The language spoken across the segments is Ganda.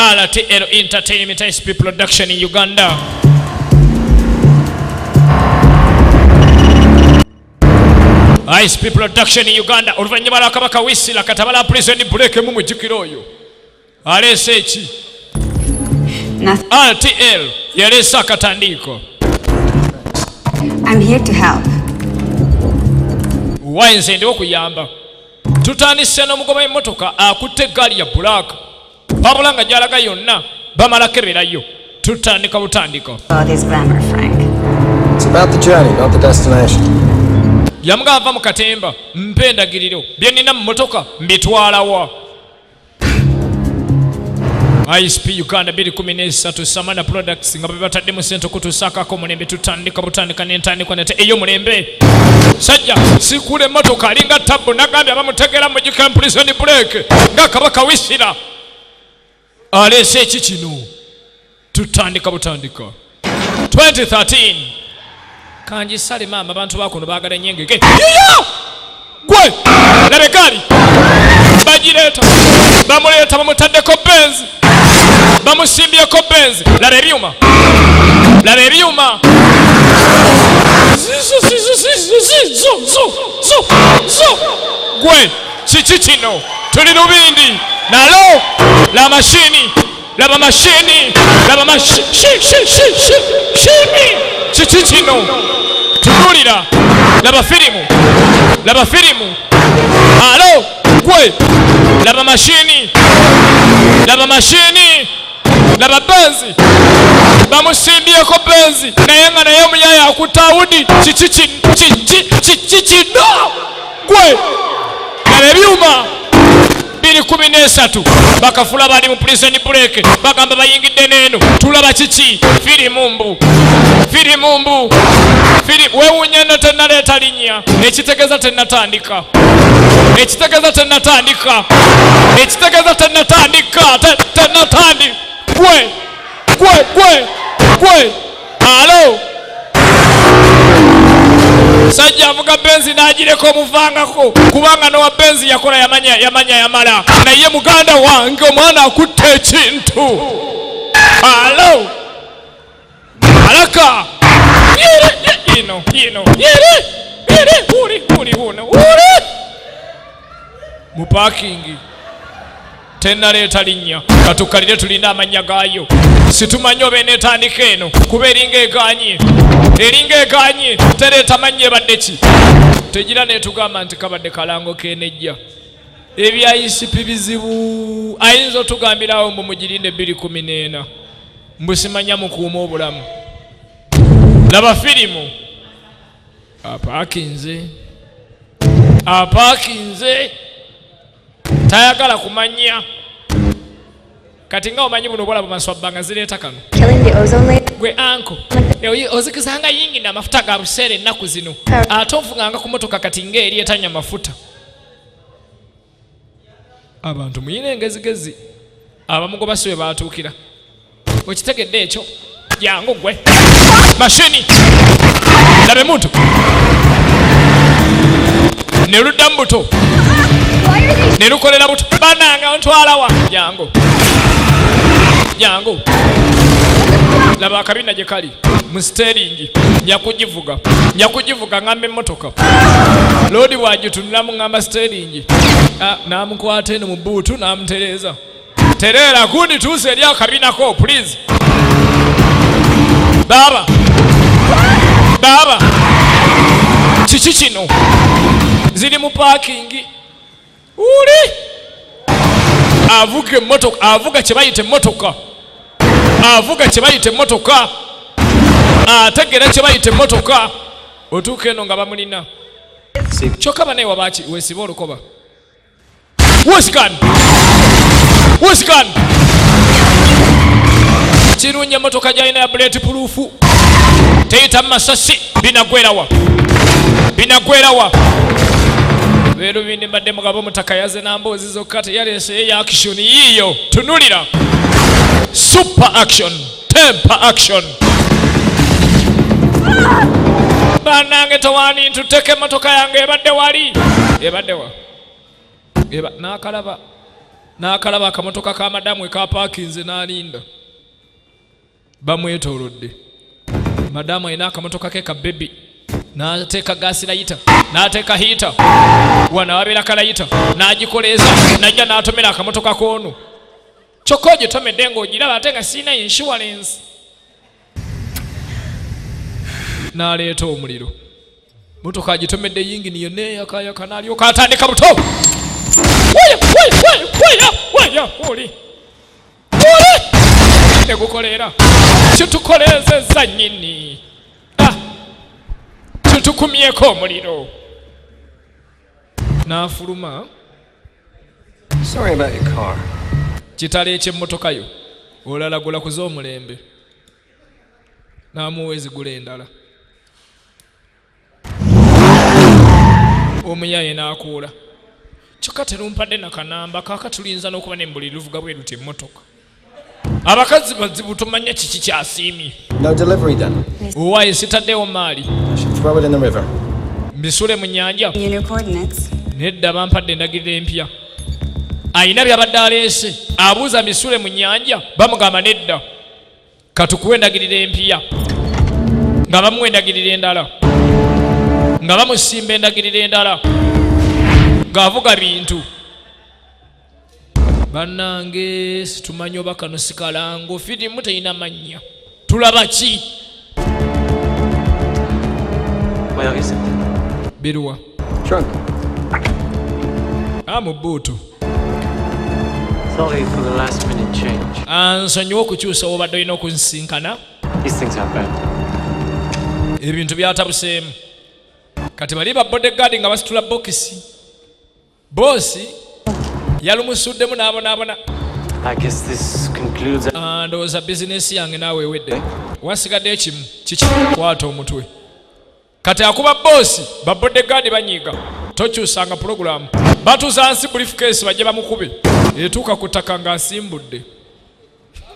RTL Entertainment SP Production in Uganda. ISP Production in Uganda. Oluvanyuma lwa Kabaka Wisira Katabala prison break mu mujjukiro oyo. Alese eki. RTL yalesa akatandiko. I'm here to help. Wainze ndi okuyamba. Tutandise n'omugoba emmotoka akutte eggaali ya black. Pabula nga gyalaga yonna bamala keberayo. Tutandika butandiko. Oh, this glamour, Frank. It's about the journey, not the destination. Yamugava mu katemba mpe endagiriro bye nnina mu mmotoka mbitwalawa. ISP Uganda 2013 Samana Products nga bebatadde mu sente okutuusaako mulembe tutandika butandika n'entandikwa nate ey'omulembe. Sajja sikule emmotoka alinga tabbu nagambye abamutegera mu gika prison break nga Kabaka Wisira. Alese eki kino tutandika butandika 2013 kanji sale mama abantu bakono bagala nyengege yiyo gwe labekali bajireta bamuleta bamutaddeko benzi bamusimbyeko benzi labe ebyuma zo gwe kiki kino tuli lubindi nalo la mashini laba mashini kiki kino tunulira laba firimu alo gwe laba mashini laba benzi bamusimbyeko benzi naye nga naye omuyaya akutawudi kiki kino gwe laba ebyuma 2013 bakafula bali mu prison break bagamba bayingidde neno tulaba kiki firimumbu wewunya no tenaleeta linnya ekitegeza tennatandika gwe alo sajja avuga benzi n'agireko omuvangako kubanga nowa benzi yakola yamanya yamala naye muganda wange omwana akutte ekintu alo alaka uri mu parking tennaleeta linnya katukalire tulina amanya gaayo situmanyi oba enetandika eno kuba eringa eganye tereeta manya ebadde ki tegira netugamba nti kabadde kalango kenejja ebyayisipi bizibu ayinza otugambirawo mbu mugirinde 2014 mbusimanya mukuuma obulamu laba firimu apaakinze tayagala kumanya kati nga omanyi buno bwala bumaswabbanga zireeta kano gwe anko ozikizanga yingi na mafuta ga buseera ennaku zino ate ovuganga ku motoka kati ngaeri etanya mafuta. Abantu muyina engezigezi abamugoba si we baatuukira okitegedde ekyo jangu gwe mashini labe muntu ne luddamu buto ne lukolera buto bananga ontwalawa jangu laba akabina gye kali mu steeringi nyakugivuga ngamba emmotoka loodi bwagitunulamu ngamba steeringi namukwata eno mu buutu namutereeza tereera kundi tuuse eri akabinako please baba kiki kino ziri mu parkingi uli avuga kye bayita emmotoka ategera kye bayita emmotoka otuuka eno nga bamulina kyokka banaye wabaki wesiba olukoba wosikani kirunye emmotoka gyalina ya bullet proof teyita mu masasi binagwerawa beero bindi mbadde mugabo mutaka yaze namboozi zokka teyaleese ya action yiyo tunulira super action temper action banange towani ntuteke emmotoka yange ebadde wali ebaddewa nakalaba n'akalaba akamotoka ka madamu ekapaakinze n'alinda bamwetoolodde. Madamu alina akamotoka ke ka bebi n'ateeka gaasi layita n'ateeka hiita wano awabeera kalayita n'agikoleeza najja n'atomera akamotoka k'ono kyokka ogitomedde ng'ogiraba ate nga sirina insurance. N'aleeta omuliro motoka agitomedde yingini yonna eyakayaka n'alyoka atandika buto. Waya oli negukolera kitukoleezezza nnyini kitukumyeko omuliro. N'afuluma. Sorry about your car. Kitalo eky'emmotoka yo olala gula kuza omulembe n'amuwa ezigula endala. Omuyaye n'akuula kyokka terumpadde nakanamba kaakatulinza n'okuba n'embuli luvuga bwe luti emmotoka. Abakazi bazibu tumanya kiki kyasiimye. No delivery then. Owaaye sitaddewo maali I should throw it in the river. mbisule mu nnyanja. Your new coordinates. Nedda bampadde endagiriro empya. Ayina byabadde aleese abuuza misule mu nnyanja bamugamba nedda katukuwa endagiriro empya nga bamuwa endagiriro endala nga bamusimba endagiriro endala ng'avuga bintu. Bannange situmanyi oba kano sikalango firimu terina mannya tulaba ki? Where is it? Biruwa Trunk. mu bbuutu. Sorry for the last minute change. Ansonyiwa okukyusa obadde olina okunsinkana. These things happen. Ebintu byatabuseemu. Kati bali ba bodyguard nga basitula bokisi. Boosi yalumusuddemu n'abonaabona. I guess this concludes. Ndowooza bizinesi yange naawe ewedde. Wasigadde ekimu kiki kwata omutwe. Kati akuba boosi ba bodyguard banyiiga. Tokyusanga pulogulaamu. Batuuza nsi briefcase bajje bamukube. Etuuka ku ttaka ng'asimbudde.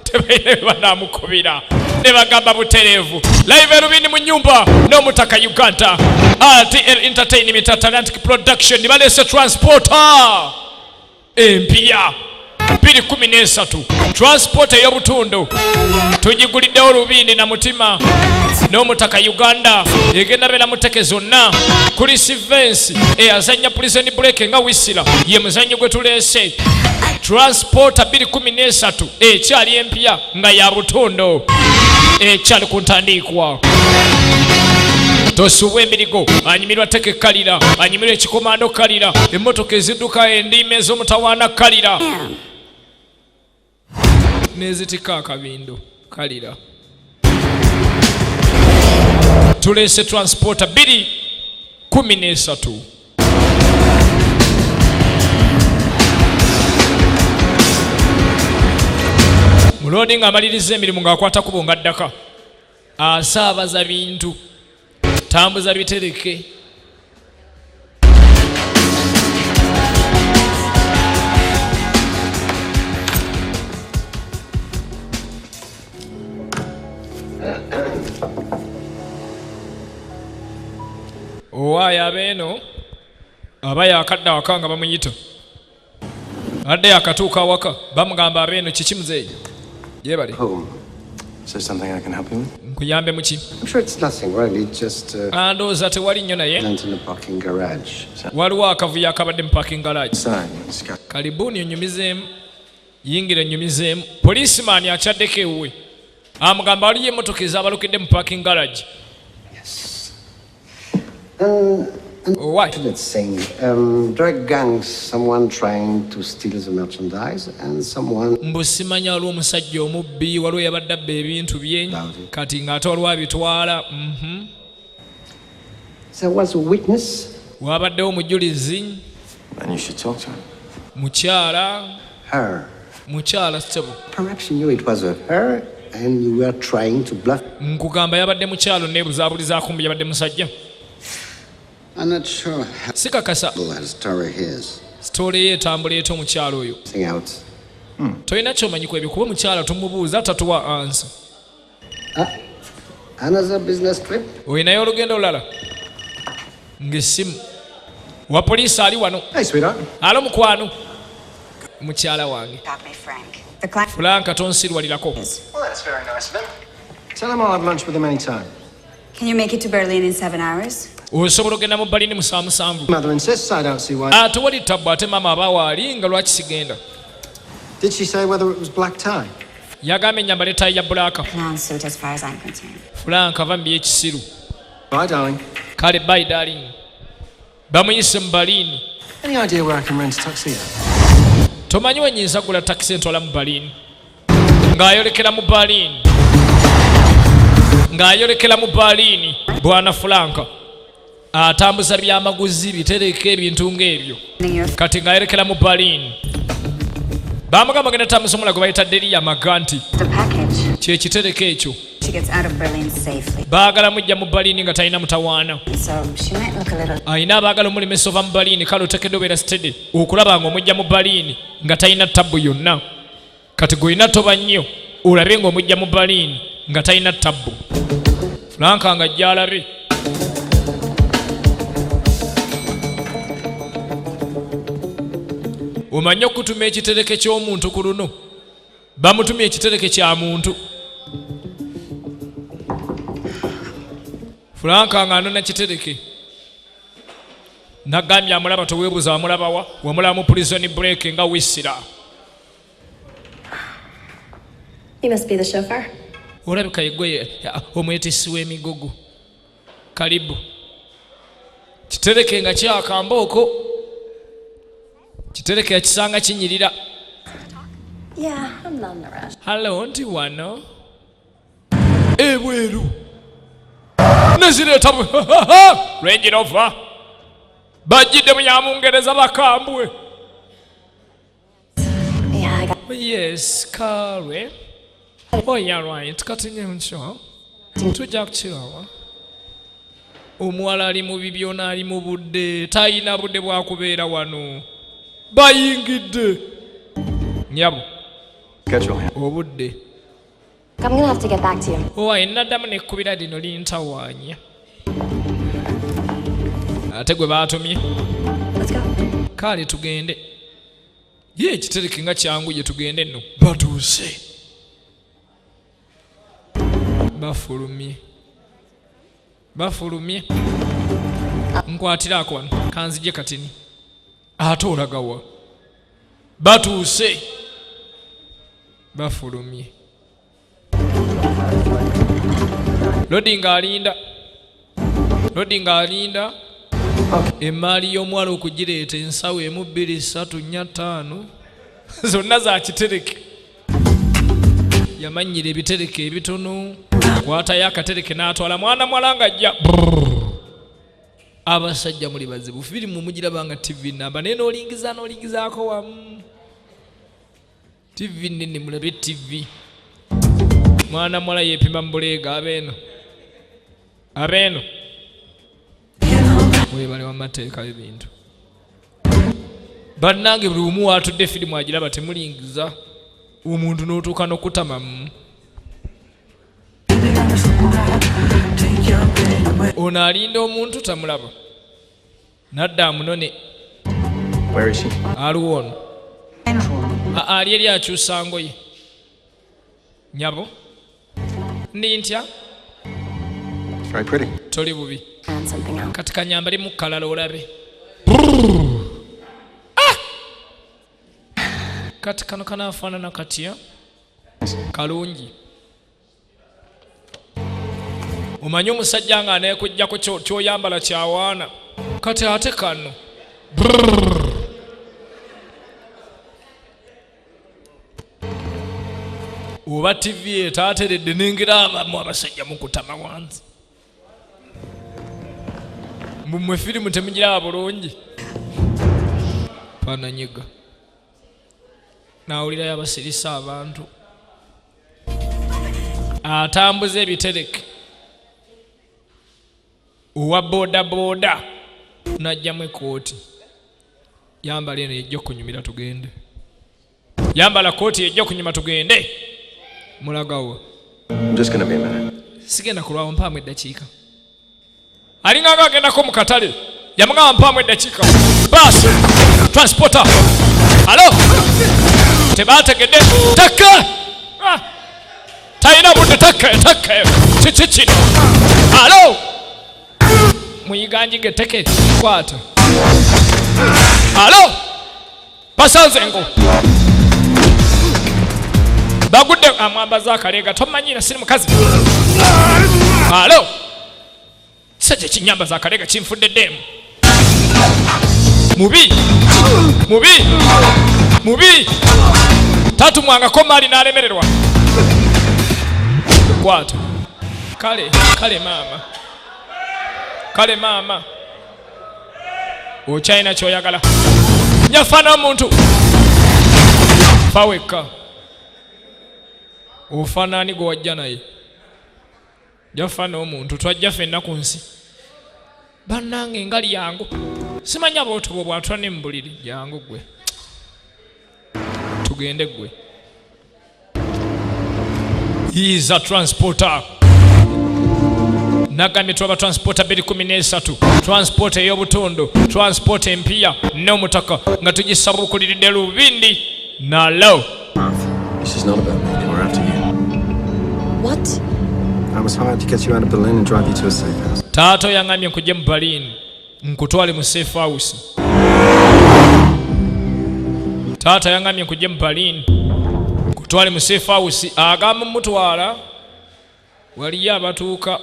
Tebayina bye banaamukubira. Ne bagamba butereevu. Live erubini mu nnyumba n'omutaka Uganda. RTL Entertainment Atlantic Production baleese transporter empya 2013 transport ey'obutundu tugiguliddewo Lubindi na Mutima n'omutaka Uganda egenda beera muteke zonna kuli Sivensi eyazannya prison break nga wisira ye muzannyo gwe tuleese transport 2013 ekyali empya nga ya butundu ekyali ku ntandikwa. Tosuwa emirigo anyumirwa teke kalira anyumirwa ekikomando kalira emmotoka ezidduka endiima ez'omutawaana kalira n'ezitika akabindo kalira. Tuleese transporter 2013. Mulodi ng'amaliriza emirimu ng'akwata kubo nga ddaka asaabaza bintu tambuza bitereke. Owaayo abeeno aba yakadda waka nga bamuyita adde yakatuuka awaka bamugamba abeeno kiki muzeeyi gyebale Is there something I can help you with? nkuyambe muki? I'm sure it's nothing really, just Andowooza tewali nnyo naye went in the parking garage. waliwo akavuyo akabadde mu parking garage. Sign. Scout. Kalibuuni onyumizeemu yingira nyumizeemu. Poliisimaani akyaddeko ewuwe amugamba waliyo emmotoka ezaabalukidde mu parking garage. Yes. Why? Let's say, drug gangs, someone trying to steal the merchandise and someone... Mbu simanya waliwo omusajja omubbi waliwo yabadde abba ebintu bye kati ng'ate waliwo abitwala. There was a witness. Wabaddewo omujulizi And you should talk to him. Her. mukyala ssebo. Perhaps you knew it was her and you were trying to bluff. Nkugamba yabadde mukyalo neebuzaabulizaako mbu yabadde musajja. I'm not sure how Sikakasa that story is. sitoole ye etambula ete omukyalo oyo. Sing out. Tolina kyomanyi ku ebyo kuba omukyala tumubuuza tatuwa ansa. Another business trip? Olinayo olugendo olulala ng'essimu wa poliisi ali wano. Hey, sweetheart. Alo mukwano mukyala wange Got me, Frank. The client Franka tonsirwalirako. Well, that's very nice of him. Tell him I'll have lunch with him anytime. Can you make it to Berlin in 7 hours? Osobola ogenda mu Berlin mu saa 7. Mother insists. I don't see why. Tewali tabbu ate maama aba waali nga lwaki sigenda. Did she say whether it was black tie? Yagambye nyambale ttayi ya bbulaaka. Clown suit as far as I'm concerned. Franka ava mu by'ekisiru. Bye, darling. Kale bye darling. Bamuyise mu Berlin. Any idea where I can rent a tuxedo? Tomanyi wenyinza gula takisi entwala mu Berlin. Ng'ayolekera mu Berlin. Ng'ayolekera mu Berlin. Bwana Franka atambuza byamaguzi bitereka ebintu ng'ebyo. Kati ng'ayolekera mu Berlin. Bamugamba genda tambuza omula gwe bayita Delia Maganti. The package. Kye kitereka ekyo. She gets out of Berlin safely. Baagala mujja mu Berlin nga talina mutawaana. So she might look a little... Ayina abaagala omulemesa ova mu Berlin kale oteekeddwa obeera steady okulaba nga omujja mu Berlin nga talina tabbu yonna. Kati gw'olina toba nnyo olabe ng'omujja mu Berlin nga talina tabbu. Franka nga ajja alabe. Omanyi okutuma ekitereke ky'omuntu ku luno. Bamutumye ekitereke kya muntu. Franka nga anona kitereke. Nagambye amulaba toweebuuza wamulaba wa? Wamulaba mu prison break nga wissira. You must be the chauffeur. Olabika yegwe omwetisi w'emigogo. Karibu. Kitereke nga kyakambooko. Kitereke yakisanga kinyirira. Yeah, I'm not in a rush. Hello, nti wano. Ebweru. Nezireta Range Rover. Bajjidde mu Nyamungereza bakambwe. Yeah, I got... Yes, Kare. Oh, yeah, right. Kati nyenkyo. Tujja kukirawa. Omuwala ali mu bibyona ali mu budde. Tayina budde bwa kubeera wano. Bayingidde. Nyabo. Schedule him. Obudde. I'm gonna have to get back to you. Owa enaddamu nekkubira lino lintawaanya. Ate gwe baatumye. Let's go. Kale tugende. Ye ekitereke nga kyangu gye tugende nno. Batuuse. Bafulumye. Bafulumye. Nkwatiraako wano. Kanzije katini. Ate olagawa. Batuuse. Bafulumye. Loading alinda. Loading alinda. Emaali y'omwala okugireeta ensawo 1 2 3 4 5 zonna za kitereke. Yamanyira ebitereke ebitono. Kwatayo akatereke n'atwala mwana mwala ng'ajja. Abasajja muli bazibu. Firimu mugiraba nga TV namba naye n'olingizaako wamu. TV nene mulabe TV. Mwana mwala yeepima mu buleega abeeno. Abeeno. Webale w'amateeka ebintu. Bannange buli omu watudde firimu agiraba temulingiza. Omuntu n'otuuka n'okutamamu. Ono alinda omuntu tamulaba. Nadda amunone. Where is she? Aliwo ono. Ali eri akyusa ngoye. Nyabo. Ndi ntya? It's very pretty. Toli bubi. And something else. Kati kanyambale mu kalala olabe. Kati kano kanaafaanana katya? Kalungi. Omanyi omusajja nga aneekujjako ky'oyambala kyawaana. Kati ate kano. Oba TV etaateredde nengera abamu abasajja mukutama wansi. Mmwe firimu temugiraba bulungi. Pananyiga. Nawulirayo abasirisa abantu. Atambuza ebitereke. Owa boda boda. Najjamu ekooti. Yambala eno ejja okunyumira tugende. Yambala kooti ejja okunyuma tugende. Mulagawo. I'm just gonna be a minute. Sigenda kulwawo mpaamu eddakiika. Alinga agenda ko mu katale. yamugamba mpamu eddakiika baasi transporter alo tebategedde takka talina budde takka kiki kino alo muyiganjige teketi kwata alo basanze ngo bagudde amwambaza akalega tomanyira siri mukazi alo kisajja kinyambaza akalega kinfudde ddemu mubi tatumwangako maali n'alemererwa kwata kale maama okyalina kyoyagala nyafaana omuntu fawekka ofaanani gwe wajja naye jafaana omuntu twajja ffenna ku nsi bannange ngali yangu simanya bootobo bwatula ne mu buliri jangu gwe tugende gwe he is a transporter nagambye twaba transporter 213 transporter ey'obutondo transporter empiya n'omutaka nga tugisabukuliridde lubindi nalo. This is not about me. They were after you. What? I was hired to get you out of Berlin and drive you to a safe house. Tato yangambye nkujje mu Berlin nkutwale mu safe house. Tata yangambye nkujje mu Berlin nkutwale mu safe house. Agamba mutwala waliyo abatuuka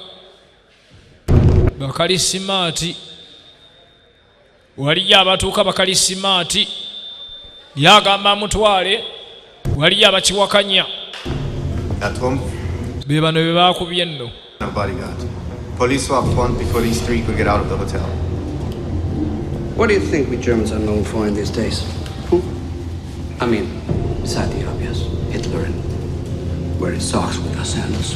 bakalisimaati waliyo abatuuka bakalisimaati yagamba mutwale waliyo abakiwakanya be bano be baakubye nno. No bodyguard. Police were up front before these three could get out of the hotel. What do you think we Germans are known for in these days? I mean, beside the obvious, Hitler and wearing socks with our sandals.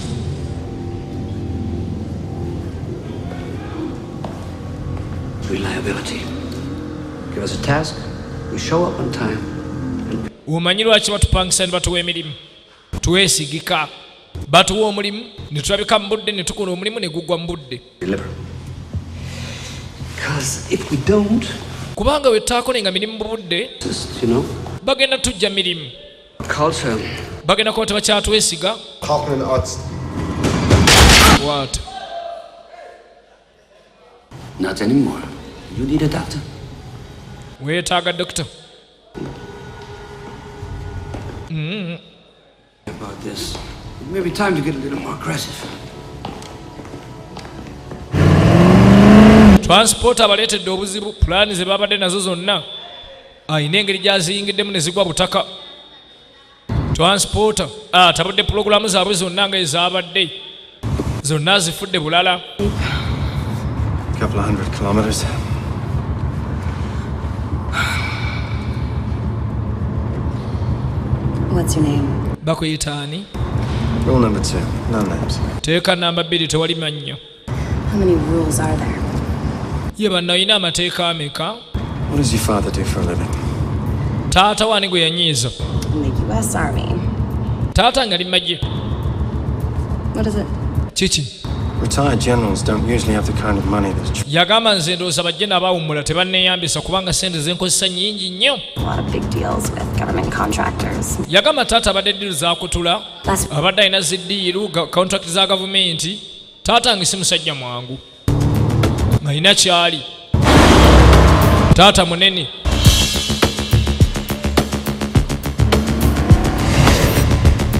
Reliability. Give us a task, we show up on time. Umanyi lwaki batupangisa ne batuwa emirimu tuweesigika batuwa omulimu ne tulabika mu budde ne tukola omulimu ne gugwa mu budde. If we don't, kubanga bwe tutaakolenga mirimu mu budde bagenda tujja mirimu bagenda kuba tebakyatuweesiga. What? Not anymore. You need a doctor. Weetaaga doctor. About this, it may be time to get a little more aggressive. Transporter abaleetedde obuzibu pulaani ze babadde nazo zonna ayina engeri gyaziyingiddemu ne zigwa butaka. Transporter atabudde pulogulaamu zaabwe zonna nga ezaabadde zonna zifudde bulala. Couple of 100 kilometers. What's your name? Bakuyita ani? Rule number 2, no names. Teeka namba 2 tewali mannya. How many rules are there? Ye banna olina amateeka ameka? What does your father do for a living? Taata wani gwe yanyiiza? In the U.S. Army. Taata nga ali magye. What is it? Kiki? Retired generals don't usually have the kind of money that's... Yagamba nze ndowooza bajje n'abaawummula tebanneeyambisa kubanga sente zenkozesa nnyingi nnyo. A lot of big deals with government contractors. Yagamba taata abadde ddiiru zakutula abadde alina ziddiiru contract za gavumenti. Taata nge si musajja mwangu alina kyali. Taata munene.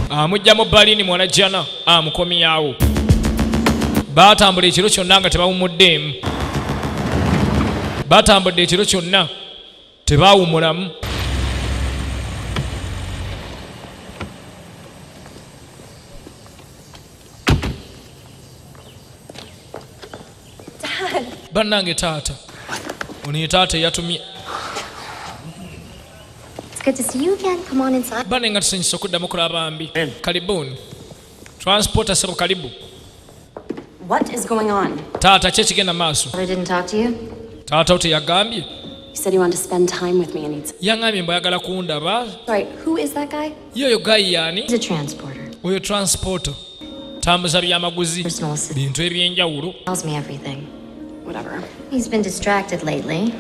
Amujja mu Berlin mwana jjana amukomyawo. Baatambula ekiro kyonna nga tebawumuddeemu. Baatambudde ekiro kyonna tebaawumulamu. Bannange taata. Ono taata yatumye. It's good to see you again. Come on inside. Banne nga tusanyusa okuddamu kulaba mbi. Karibuni. Transporter sebo karibu. What is going on? Taata kye kigenda maaso. I didn't talk to you. Taata ote yagambye. You said you wanted to spend time with me and he'd... Yangambye mbu ayagala kundaba. Sorry, who is that guy? Yoyo gayi yani? He's a transporter. Oyo transporter. Tambuza byamaguzi. Personal assistant. Bintu ebyenjawulo. Tells me everything. Whatever. He's been distracted lately.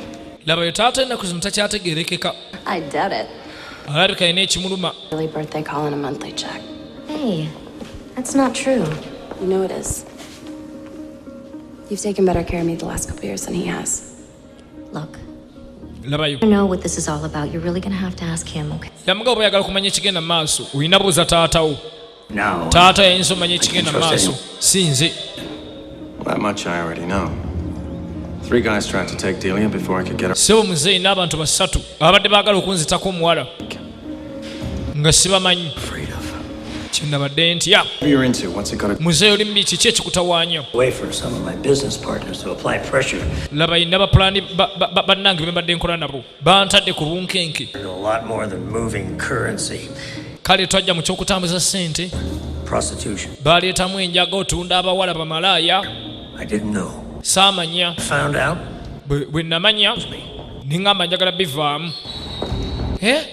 laba yo taata ennaku zino takyategerekeka I doubt it. alabika alina ekimuluma. Early birthday call and a monthly check. Hey, that's not true. You know it is. You've taken better care of me the last couple years than he has. Look, labayo I know what this is all about. You're really gonna have to ask him, okay? yamugabo oyagala kumanya ekigenda mu maaso olina buuza taatawo. No. taata yayinza omanya ekigenda mu maaso si nze. That much I already know. 3 guys tried to take Delia before I could get her. sebo muzeeyi n'abantu basatu abadde baagala okunzitako omuwala nga sibamanyi kyenabadde ntya. What you're into? What's it gonna? muzeeyi oli mubi kiki ekikutawaanya. Way for some of my business partners to apply pressure. laba yina bapulaani bannange be mbadde nkola nabo bantadde ku bunkenke. A lot more than moving currency. kale twajja mu ky'okutambuza ssente Prostitution. baleetamu enjaga otunda abawala bamalaaya. I didn't know. saamanya Found out. bwe namanya niŋŋamba njagala bivaamu. Yeah.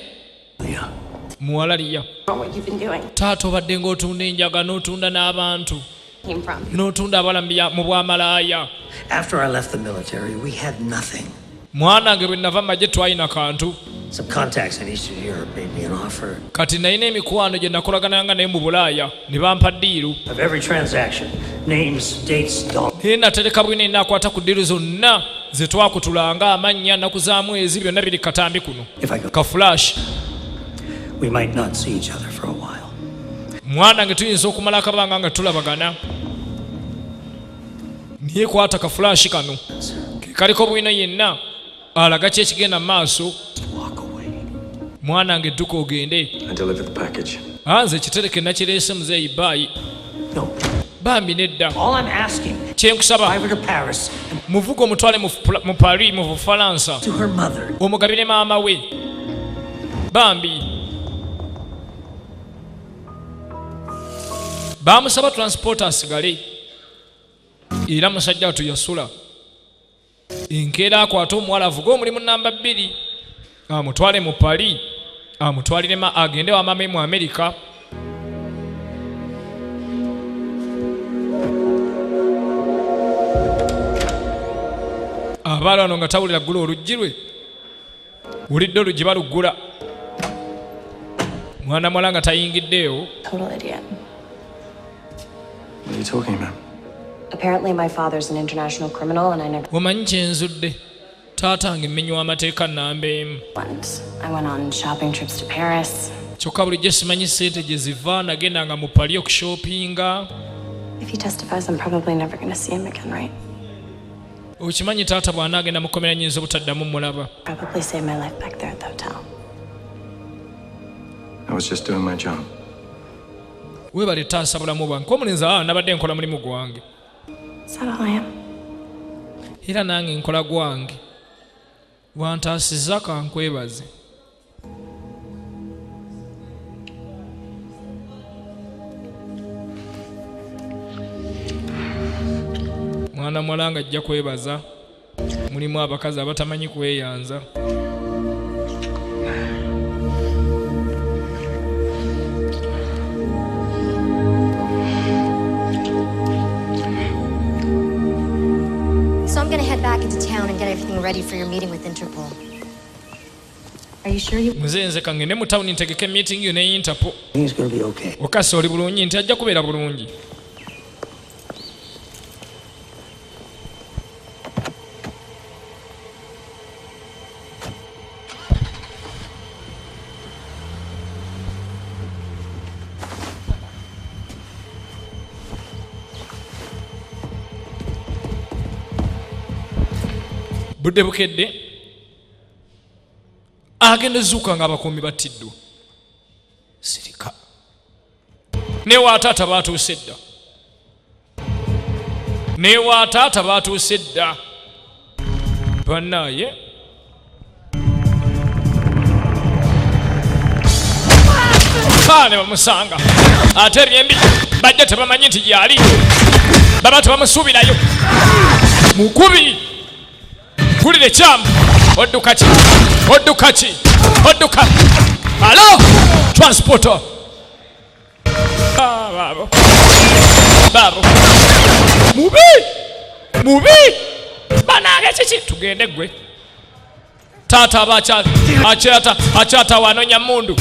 muwala liya What you've been doing. taata obadde ng'otunda enjaga n'otunda n'abantu Came from. n'otunda abawala mu bwamalaaya. After I left the military, we had nothing. mwana wange bwe nava magye twalina kantu. Some contacts in Eastern Europe made me an offer kati nalina emikwano gye nakolagananga naye mu bulaaya ne bampa ddiiru. of every transaction. Names, dates, dollars. naye natereka bwina enaakwata ku ddiiru zonna ze twakutulanga amannya nnaku za mwezi byonna biri katambi kuno If I go, ka flash. we might not see each other for a while. mwana wange tuyinza okumala akabanga nga tulabagana naye kwata ka flash kano ke kaliko bwina yenna alaga ki ekigenda mu maaso. Walk away. mwana wange dduka ogende. I delivered the package. anze ekitereke nakireese muzeeyi baayi No. bambi nedda. All I'm asking, kyenkusaba drive her to Paris and muvuga omutwale mu Paris mu Bufalansa to her mother. omugabire maama we. bambi bamusaba transport asigale era musajja watu yasula enkeera akwata omuwala avuga omulimu namba 2 amutwale mu Paris amutwalire agende wamame mu Amerika. abaala wano nga tawulira ggula oluggi lwe wulidde oluggi baluggula mwana mwala nga tayingiddeyo. Total idiot. What are you talking about? Apparently, my father's an international criminal, and I never omanyi kyenzudde taata wange mmenywa amateeka nnamba emu went. I went on shopping trips to Paris. kyokka bulijjo simanyi ssente gye ziva nagendanga mu Paris okushopinga. If he testifies, I'm probably never going to see him again, right? okimanyi taata bw'anaagenda mu kkomera nyinza obutaddamu mulaba. Probably saved my life back there at the hotel. I was just doing my job. weebale taasa bulamu bwange omulenzi nabadde nkola mulimu gwange Is that all I am? era nange nkola gwange wantaasizza kankwebaze. mwana mwala nga ajja kwebaza mulimu abakazi abatamanyi kweyanza. So I'm gonna head back into town and get everything ready for your meeting with Interpol. Are you sure you... muze nze kangende mu tawuni ntegeke meeting yo ne Interpol. Things gonna be okay. okasi oli bulungi nti ajja kubeera bulungi. budde bukedde agenda zuuka nga abakuumi battiddwa sirika newa taata batuuse dda newa taata batuuse dda bannaaye ne bamusanga ate ebyembi bajja tebamanyi nti gyali baba tebamusuubirayo mukubi kulire kyamu odduka ki odduka ki odduka alo transporter baabo mubi mubi banange kiki tugende gwe taata aba akyata wanonya mundu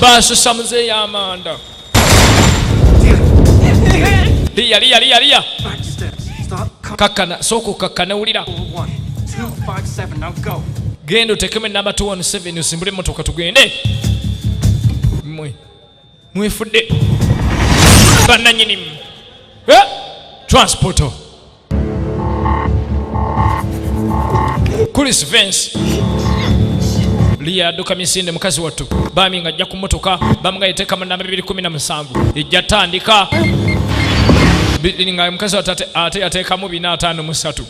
basusa muzeeyi amanda liya kakkana sooka okakkana wulira genda otekemu enamba 217 osimbule emotoka tugende mwefudde bannanyinimu transporter Chris Vance liya adduka misinde mukazi wattu bami nga ajja ku motoka bamuga yeteekamu namba 217 ejja tandika nga mukazi wattu ate yateekamu 453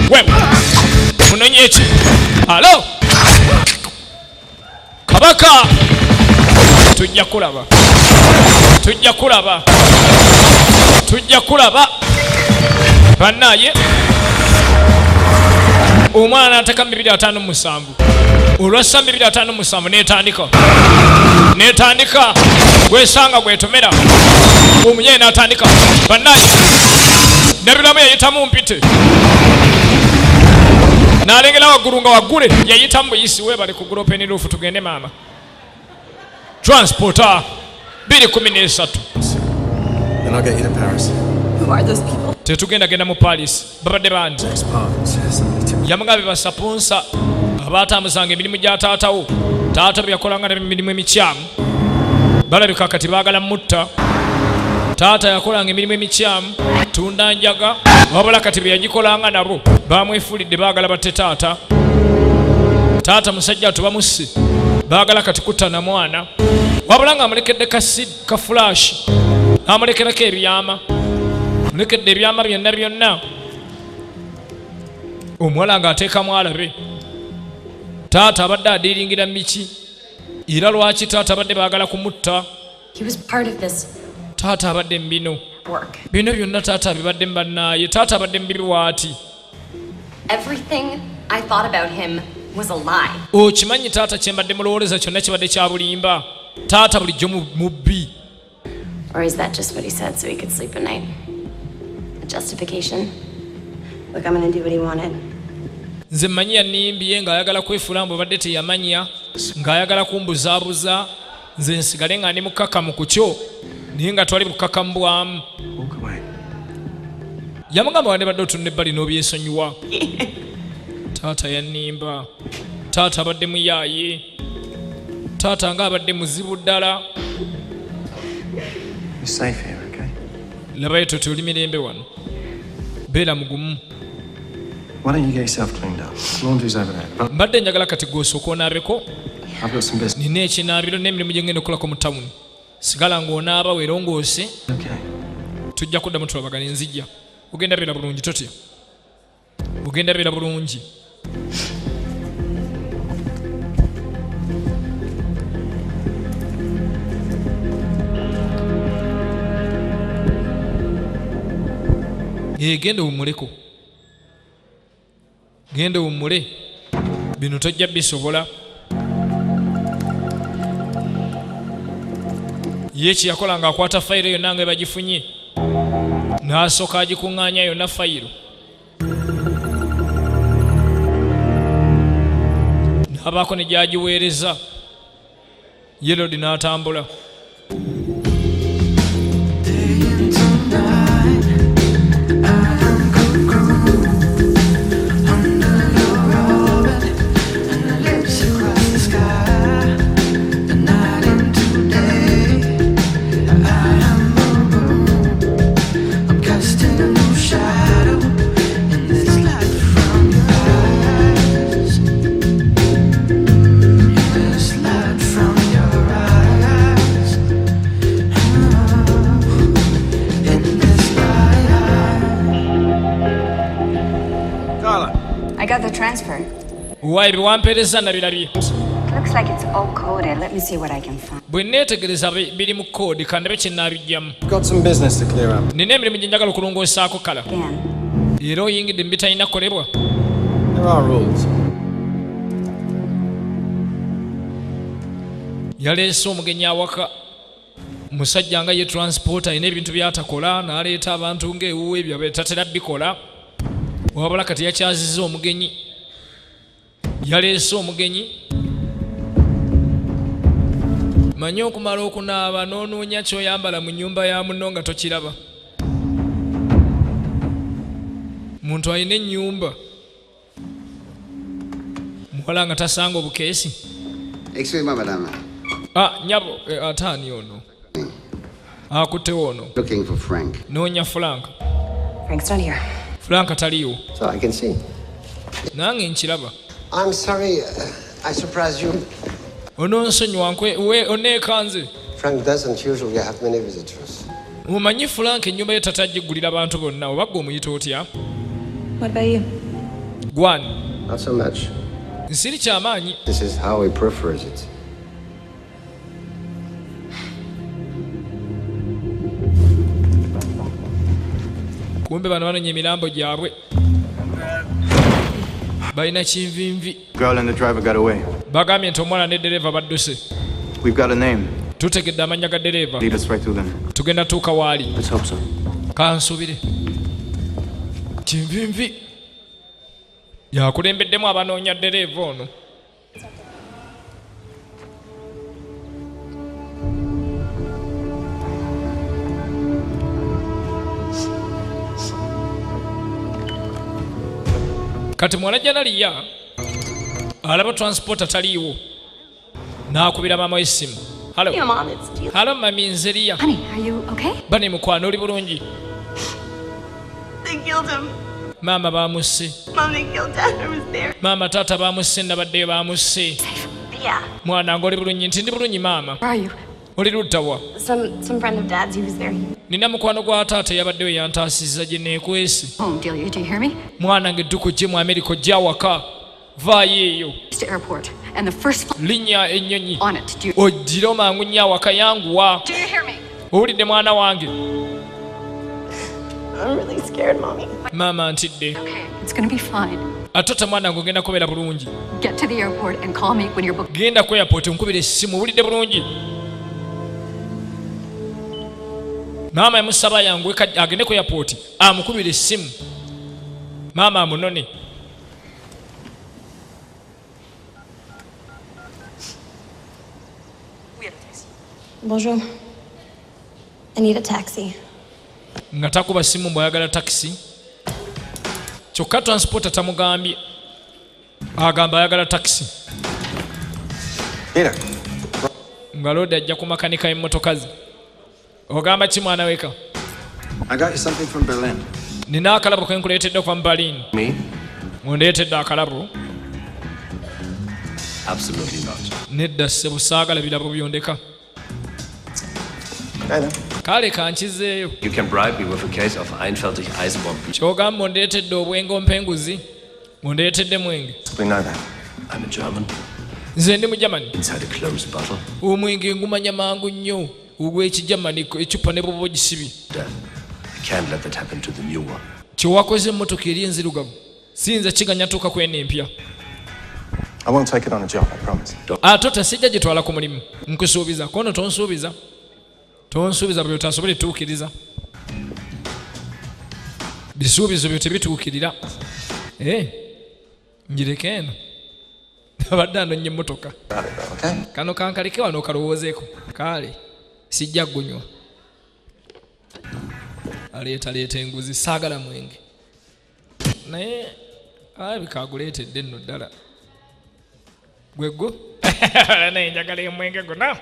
wewe munonye eki alo kabaka tujja kulaba bannaye omwana ateka 257 olwassa 257 netandika gwesanga gwetomera omunyeyi natandika bannaye nabiramu yayitamu mpite nalengera waggulu nga waggule yayitamu buyisi webale ku guropeni ruufu tugende maama transporter 213 Then I'll get you to Paris. Who are those people? tetugenda mu Paris babadde bandi yamugabe basaponsa abatambuzanga emirimu gya taatawo taata bwe yakolanga emirimu emikyamu balabika kati baagala mutta taata yakolanga emirimu emikyamu tunda njaga wabula kati bwe yagikolanga nabo bamwefulidde baagala batte taata musajja tubamusse baagala kati kutta na mwana wabula nga amulekedde ka flash amulekerako ebyama mulekedde ebyama byonna omuwala ng'ateekamu alabe taata abadde adiiringira miki era lwaki taata abadde baagala kumutta taata abadde mbino bino byonna taata bibadde mbannaaye taata abadde mbibiwaati okimanyi taata kyembadde mulowoleza kyonna kibadde kya bulimba taata bulijjo mubbi. Or is that just what he said so he could sleep at night? A justification? Look, I'm gonna do what he wanted. Nze mmanyi yannimbye ng'ayagala kwefuula mbu badde teyamanya ng'ayagala kumbuzaabuza nze nsigale nga ndi mukkakkamu ku kyo naye nga twali bukkakkamu bwamu yamugamba wadde badde otunula ebbali n'obyesonyiwa taata yannimba taata abadde muyaaye taata ng'abadde muzibu ddala. You're safe here, okay? Labayo toti oli mirembe wano beera mugumu. Why don't you get yourself cleaned up? Laundry's over there. Mbadde njagala kati gw'osooka onaabeko. I've got some business. Nina ekinaabiro n'emirimu gye ngenda okukolako mu tawuni. Sigala ng'onaaba weerongoose. Okay. Tujja kuddamu tulabagana enzijja. Ogenda beera bulungi totya. Ogenda beera bulungi. Genda wummuleko. Genda wummule. Bino tojja bisobola. Ye kiyakola ng'akwata fayiro yonna nga bagifunye. N'asooka agikuŋŋaanya yonna fayiro. N'abaako ne gy'agiweereza. Yerodi n'atambula. Transfer. Why wampereza nabirabye. Looks like it's all coded. Let me see what I can find. Bwe neetegereza biri mu kodi kandabe kye nnaabijjamu. Got some business to clear up. Nina emirimu gye njagala okulongoosaako kala. Again. Era oyingidde mu bitalina kolebwa. There are rules. Yaleese omugenyi awaka. musajja nga ye transporter ine ebintu byatakola n'aleeta abantu ng'ewuwe ebyo tatera bikola wabula kati yakyaziza omugenyi yaleese omugenyi manyi okumala okunaaba n'onoonya kyoyambala mu nnyumba ya munno nga tokiraba muntu alina ennyumba muwala nga tasanga obukeesi Excusez-moi, madame. nyabo ate ani ono akuttewo ono Looking for Frank. noonya Frank. Frank's not here. Frank taliiwo So I can see. nange nkiraba I'm sorry, I surprised you. ononsonyiwa oneekanze Frank doesn't usually have many visitors. omanyi Frank ennyumba ye tatagiggulira bantu bonna obagga omuyita otya What about you? gwani Not so much. nsiri kyamaanyi This is how he prefers it. kumbe bano banonya emirambo gyabwe balina kinvinvi Girl and the driver got away. bagambye nti omwana ne ddereeva badduse We've got a name. tutegedde amannya ga ddereeva Lead us right to them. tugenda tuuka waali Let's hope so. kansubire kinvinvi yakulembeddemu abanoonya ddereeva ono kati mwana janaliya alaba transporta taliiwo n'akubira maama w'essimu halo Hey, Mom, it's Delia. halo mami nzeriya Honey, are you okay? bane mukwano oli bulungi They killed him. maama bamusse Mom, they killed Dad. I was there. maama taata bamusse nabaddeyo bamusse Yeah. mwana nga oli bulungi nti ndi bulungi maama Where are you? oli luddawa Some friend of Dad's, he was there. nina mukwano gwa taata yabaddeyo yantaasizza gye neekwese Home, Delia. Do you hear me? mwana nga edduku gye mu amerika ojja waka vaayo eyo It's to airport, and the first flight linnya ennyonyi on it. Do you oggire omangu nnyo awaka yanguwa hear me? owulidde mwana wange I'm really scared, Mommy. maama ntidde Okay, it's gonna be fine. ate mwana nga ogenda kubeera bulungi Get to the airport and call me when you're booked. genda ku airport nkubira essimu owulidde bulungi maama yamusaba yangu agende ku airport amukubira essimu maama amunone Bonjour. I need a taxi. nga takuba simu mbwayagala takisi kyokka transporta tamugambye agamba ayagala takisi Peter, nga loodi ajja ku makanika emmotoka ze ogamba ki mwana weka I got you something from Berlin. nina akalabo ke nkuleetedde okuva mu berlin Me? ondeetedde akalabo Absolutely not. nedda ssebo saagala birabo byondeka kale kankizeeyo You can bribe me with a case of einfältig Eisenbomben. kyogamba ondeetedde obwenge ompenguzi ondeetedde mwenge We know that. I'm a German. nze ndi mu germany Inside a closed bottle. omwenge ngumanya mangu nnyo ogw'ekijamani ecupa ne bwoba ogisibye Death. I can't let that happen to the new one. kyewakoze emmotoka eri enzirugavu siyinza kiganya tuuka kweno empya I won't take it on a job, I promise. ate otasijja gitwala ku mulimu nkusuubiza kono tonsuubiza bwe otasobole tuukiriza bisuubizo byo tebituukirira njireke eno abadde anonye emmotoka Got it though, okay? kano kankaleke wano okalowoozeeko kale sijja gunywa aleetaleeta enguzi saagala mwenge naye alabika aguleetedde nno ddala gweggo naye njagala emwenge gona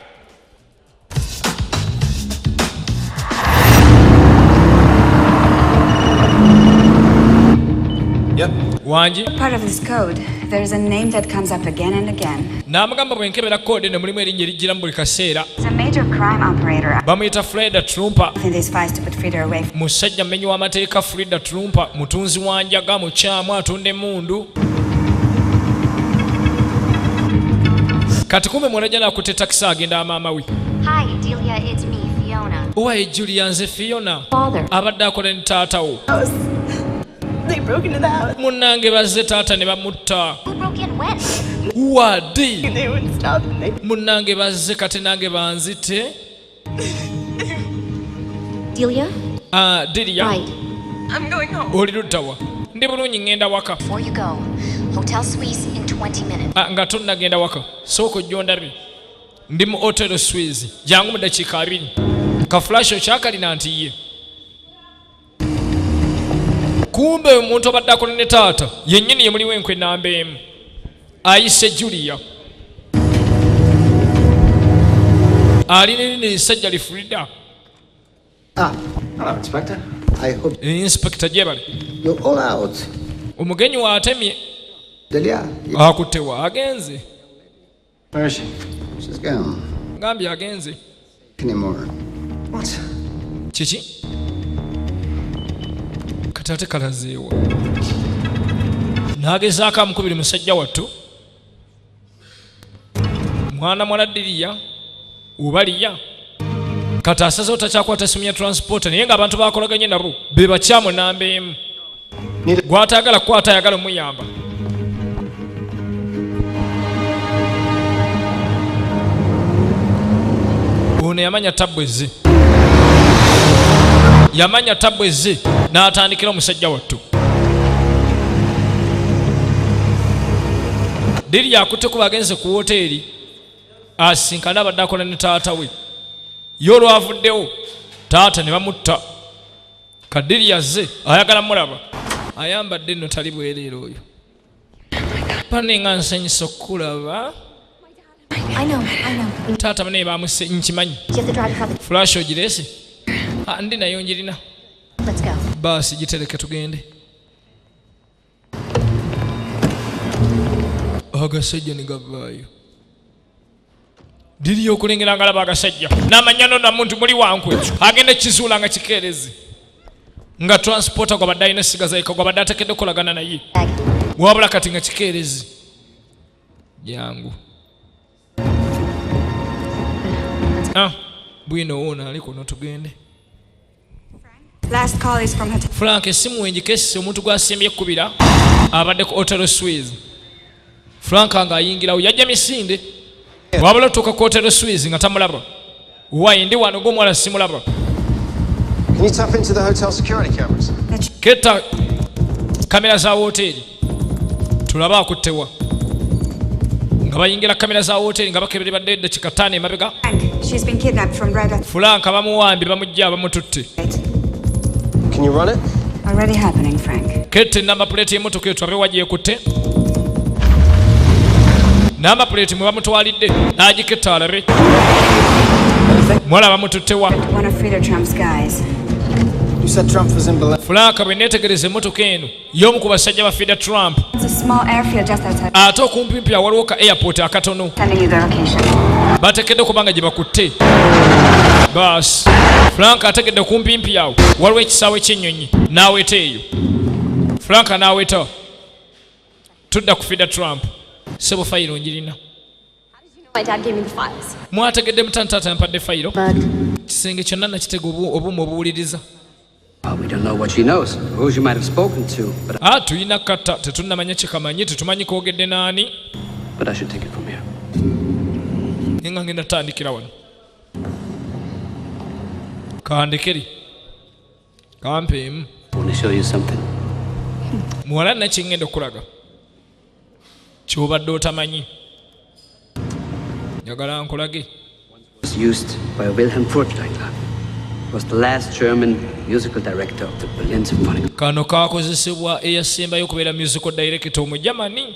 Yep. wangi Part of this code, there's a name that comes up again and again. n'amugamba bwenkebera koode ne mulimu erinnya erijjiramu buli kaseera He's a major crime operator. bamuyita Freda Trumpa In these files to put Frida away. musajja mmenyi w'amateeka Frida Trumpa mutunzi wa njaga mukyamu atunda emmundu kati kumbe mwanajja nakutte takisi agenda amaama we Hi, Delia. It's me, Fiona. owaye Julia nze Fiona Father. abadde akola ne taatawo They broke into the house. munnange bazze taata ne bamutta Who broke in when? wadi They wouldn't stop. And they munnange bazze kati nange banzite Delia? Delia. Right. I'm going home. Oli luddawa? Ndi bulungi ngenda waka. Before you go, Hotel Suisse in 20 minutes. Nga tonnagenda waka. Sooka ojja ondabe. Ndi mu Hotel Suisse. Jangu mu dakiika 2. Ka flash okyakalina nti ye. Kumbe omuntu obadde akola ne taata yennyini ye muliwo enkwe ennamba emu. Ayise Julia. Ali ne sajja lifulida. Hello, Inspector. I hope Inspector Jebale. you're all out. Omugenyi waatemye. Delia, Akuttewa agenze. Where is she? she's gone. Ngambye agenze. Anymore. What? Kiki? Katate kalazeewa. N'agezaako amukubira musajja wattu. Mwana mwana Delia. Oba Liya. Kati asaze otakyakwata essimu ya transport naye ng'abantu bakolaganye nabo be bakyamu nnamba emu. Gw'ataagala kukwata ayagala omuyamba. Ono yamanya tabbu ezze. Yamanya tabbu ezze n'atandikira omusajja wattu. Delia akutteko bagenze ku woteeri asinkana abadde akola ne taata we. Yo olwavuddewo taata ne bamutta. Kadiri yazze ayagala mulaba. Ayambadde nno tali bwereere oyo. Paninga nsanyusa okkulaba. I know. Taata bane bamuse nkimanyi. Do you have the driver copy? Flash ogireese? Ndi nayo njirina. Let's go. Baasi gitereke tugende. Agasajja ne gavaayo. Diri okulengera ngalaba agasajja. N'amanyano na muntu muli wankwe. Agenda kizuula nga kikeerezi. Nga transporter gwa badde ina siga zaika gwa badde atekedde kolagana naye. Wabula kati nga kikeerezi. Jangu. Bwino wona aliko no tugende. Last call is from Hotel. Frank esimu wenjikesi omuntu gwasimbye kubira abadde ku Hotel Suisse. Frank anga ayingirawo yajja misinde. Wabula tuka ku Hotel Suisse nga tamulaba. Wayi ndi wano gomwala simulaba. Can you tap into the hotel security cameras? Keta kamera za hoteli. Tulaba akuttewa. Nga bayingira kamera za hoteli nga bakebere badde dakika 5 emabega. She's been kidnapped from Red. Frank bamuwambi bamujja bamututte. Can you run it? Already happening, Frank. Kete number plate y'emmotoka etwabe wagiye kutte. Number plate mwe bamutwalidde n'agiketta alabe. Mwala bamututtewa. One of Frida Trump's guys. You said Trump was in Berlin. Frank bwe neetegereza emmotoka eno y'omu ku basajja ba Frida Trump. It's a small airfield just outside. Ate okumpimpi waliwo ka airport akatono. Sending you the location. Batekedde kubanga gye bakutte. Baas. Frank ategedde kumpimpi awo waliwo ekisaawe ky'ennyonyi n'aweta eyo. Frank n'aweta. Tudda ku Frida Trump. Sebo fayiro njirina. My dad gave me the files. Mwategedde mutantata mpadde fayiro. But Kisenge kyonna nakitega obumu obuwuliriza. We don't know what she knows, who she might have spoken to, Tuyina kata tetunnamanya kikamanyi tetumanyi koogedde naani. but I should take it from here. Nga ngenda tandikira wano. Kandekeri. Kampeemu. I want to show you something. Muwala naki ngenda okulaga. Ky'obadde otamanyi. Njagala nkulage. It was used by Wilhelm Furtwängler. He was the last German musical director of the Berlin Symphonic. Kano kakozesebwa eyasembayo okubeera musical director Omujamani.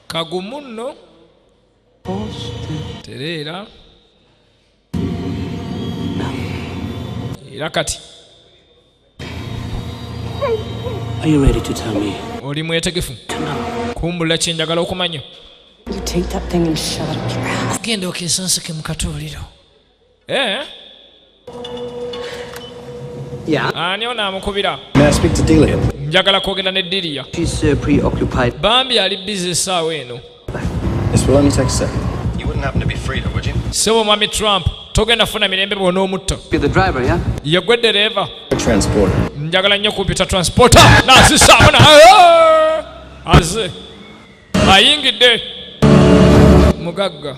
Kagumu nno. Tereera. Era kati. Are you ready to tell me? Oli mwetegefu. Kumbula kye njagala okumanya. you take that thing and shove it up your ass. Genda okesansike mu katuuliro. Yeah. Ani onaamukubira? May I speak to Delia? Njagala kwogera ne Delia. She's preoccupied. Bambi ali busy essaawa eno. This will only take a second. You wouldn't happen to be Frida, would you? Sebo mwami Trump togenda funa mirembe bw'onoomutta. You're the driver, yeah? Ye gwe ddereeva. A transporter. Njagala nnyo kumpita transporter. N'azisaamu aze. Ayingidde. Mugagga.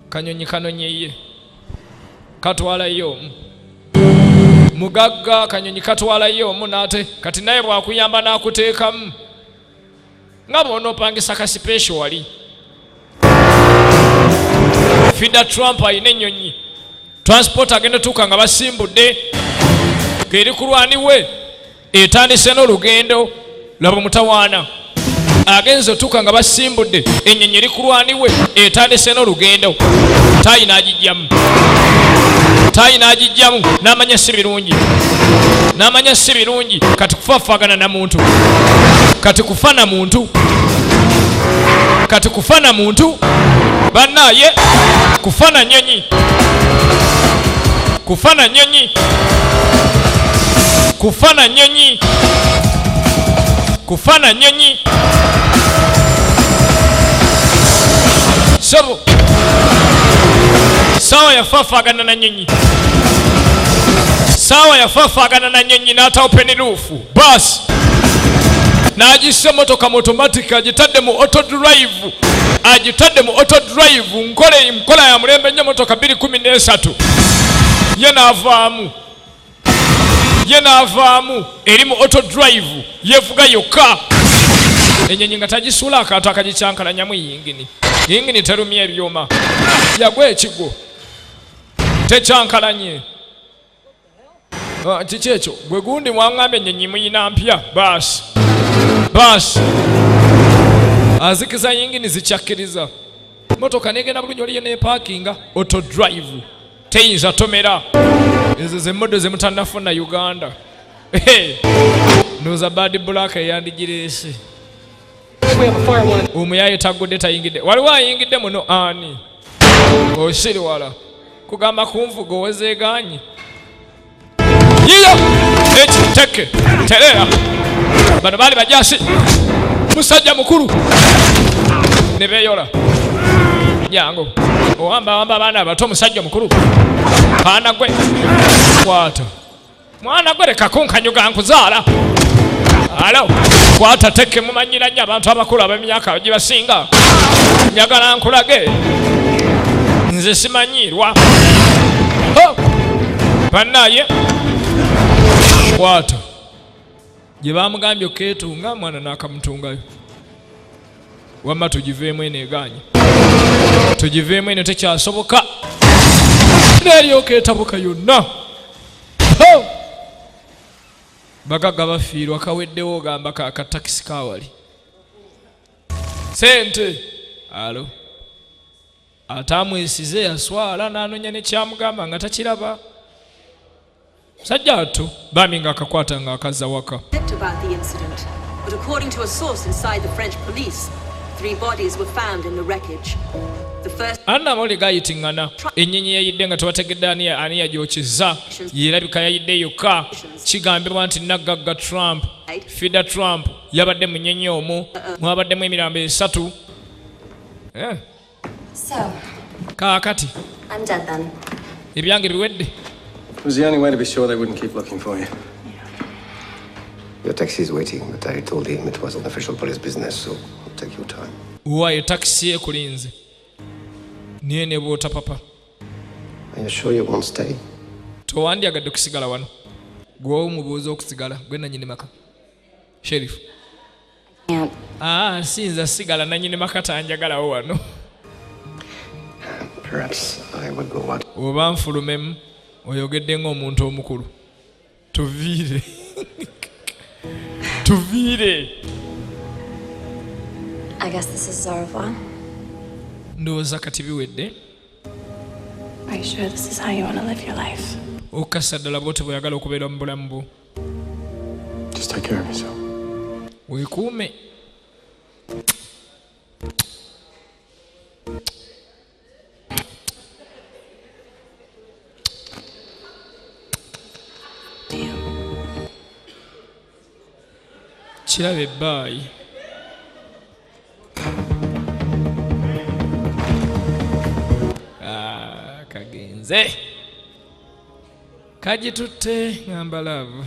Kanyonyi kanonye ye. katwalayo omu. Mugagga kanyonyi katwalayo omu n'ate kati naye bwakuyamba n'akuteekamu nga bw'onoopangisa ka special wali. Fida Trump ayina ennyonyi transport agenda tuuka nga basimbudde ng'eri ku lwaniwe etandise n'olugendo. Laba mutawaana agenze otuuka nga basimbudde ennyonyi eri ku lwaniwe etandise n'olugendo. Tayi n'agijjamu n'amanya si birungi, n'amanya si birungi. Kati kufaafagana na muntu, kati kufa na muntu, kati kufa na muntu bannaye, kufa na nnyonyi, kufa na nnyonyi, kufa na nnyonyi, kufa na nnyonyi. Sabo sawa yafaafagana na nnyonyi, sawa yafaafagana na nnyonyi n'atawo peniruufu basi n'agissa motoka mu automatic agitadde mu auto drive, agitadde mu auto drive. Nkola ya mulembe nnyo motoka 2013 ye n'avaamu eri mu auto drive yevuga yokka. Ennyonyi nga tagisuula akantu akagicyankalanyamu yingini terumya ebyuma yagwa ekigo tekyankalanye. Kiki ekyo gwe gundi mwaŋŋambye ennyonyi muyina mpya basi azikiza yingini zikyakkiriza motoka negenda bulungi oliyo nepakinga auto drive teyinza tomera. Ezo ze modo ze mutannafuna Uganda. Ndowooza bad black eyandigireese omuyaye tagudde tayingidde. Waliwo ayingidde muno ani osiri wala kugamba kunvuga owezeeganye yiyo ekiteke terera. Bano baali bajasi musajja mukulu ne beeyola jangu owamba abaana abato musajja mukulu kaana gwe kwata mwana gwe leka kunkanyuga nkuzaala. Alo kwata teke mumanyira nnyo abantu abakulu ab'emyaka gibasinga njagala nkulage nze simanyirwa bannaye kwata gye bamugambye okeetunga mwana n'akamutungayo. Wamma tugiveemu eno eganye, tugiveemu eno tekyasoboka n'eryoka etabuka yonna. Bagagga bafiirwa kaweddewo ogamba katakisi kawali sente. Alo atamwesize yaswala n'anoonya nekyamugamba nga takiraba. Musajja atto bami nga akakwata nga akazza waka. About the incident, but according to a source inside the French police, 3 bodies were found in the wreckage. The first Anna moli gayitingana ennyonyi yayidde nga tewategedde ani yagyokizza yerabika yayidde yokka. Kigambibwa nti naggagga Trump, Fida Trump yabadde mu nnyonyi omwo mwabaddemu emirambo 3. So, kaakati I'm dead then. ebyange biwedde. It was the only way to be sure they wouldn't keep looking for you. Your taxi is waiting, but I told him it was an official police business, so take your time. Uwaye taxi ekulinze niye ne bwota papa. Are you sure you won't stay? Towandyagadde kusigala wano gwe omubuuza okusigala gwe nannyini maka Sheriff. Sinza sigala nannyini maka tanjagalawo wano. Perhaps I will go out. Oba nfulumemu oyogedde ng'omuntu omukulu. Tuviire. Tuviire. I guess this is au revoir. Ndowooza kati biwedde. Are you sure this is how you want to live your life? Okukasa ddala bw'oti bw'oyagala okubeera mu bulamu bwo. Just take care of yourself. Weekuume. Kiraba ebbaayi. Kagenze kagitutte ngamba laavu.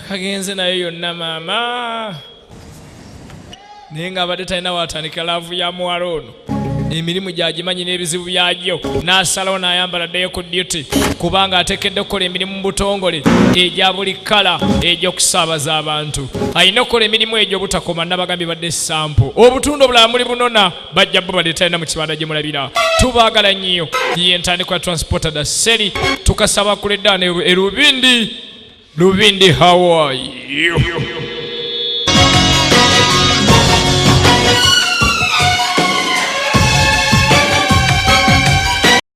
Kagenze nayo yonna maama naye nga abadde talina waatandika laavu ya muwala ono. emirimu gyagimanyi n'ebizibu byagyo n'asalawo n'ayambala ddeyo ku duty kubanga ateekedde okukola emirimu mu butongole egya buli kkala egy'okusaabaza abantu alina okukola emirimu egyo obutakoma nabagambye badde sampo obutundu obulala muli bunona bajja bo baleetalina mu kibanda gye mulabira tubaagala nnyo yentandikwa ya transporter da seri tukasaba kuleddana Lubindi Hawaii